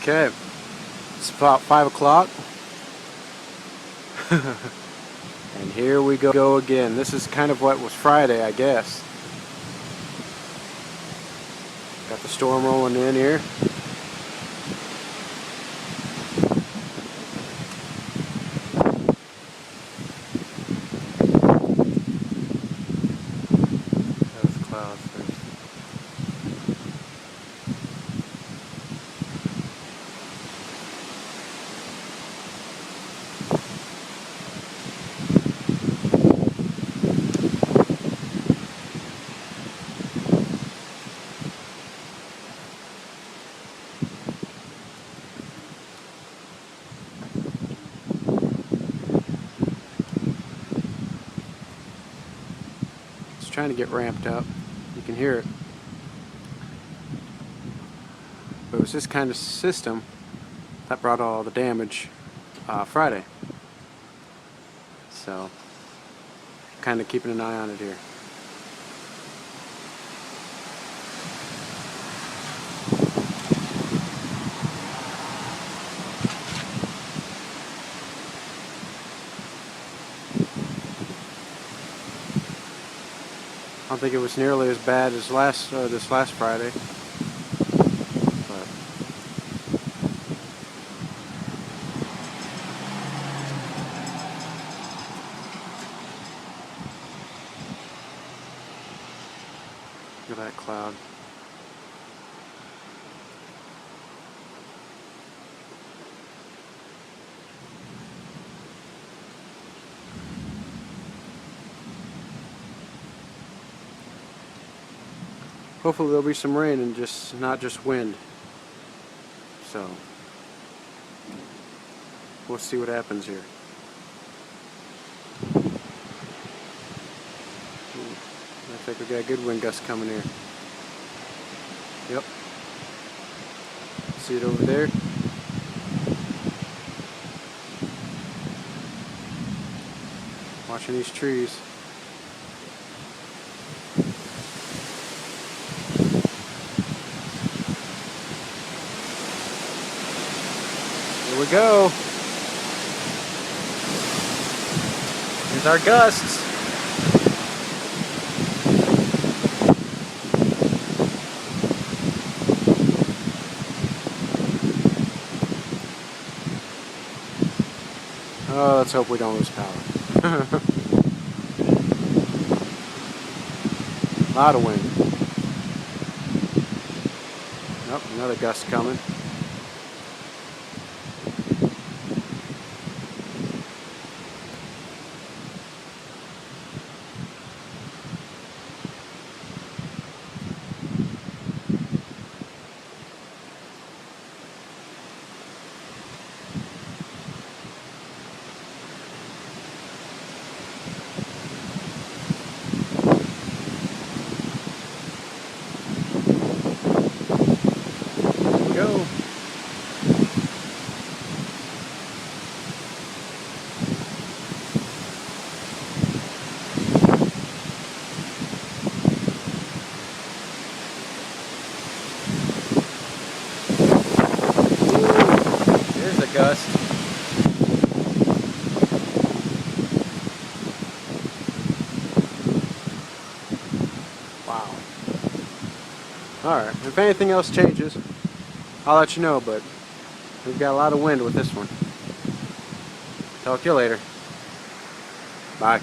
Okay, it's about 5 o'clock. And here we go again. This is kind of what was Friday, I guess. Got the storm rolling in here. Those clouds first. It's trying to get ramped up. You can hear it. But it was this kind of system that brought all the damage Friday. So, kind of keeping an eye on it here. I don't think it was nearly as bad as this last Friday, but look at that cloud. Hopefully there'll be some rain and not just wind. So we'll see what happens here. Looks like we got a good wind gust coming here. Yep. See it over there? Watching these trees. Here we go. Here's our gusts. Oh, let's hope we don't lose power. A lot of wind. Nope, another gust coming. Go. Here's a gust. Wow. Alright, if anything else changes, I'll let you know, but we've got a lot of wind with this one. Talk to you later. Bye.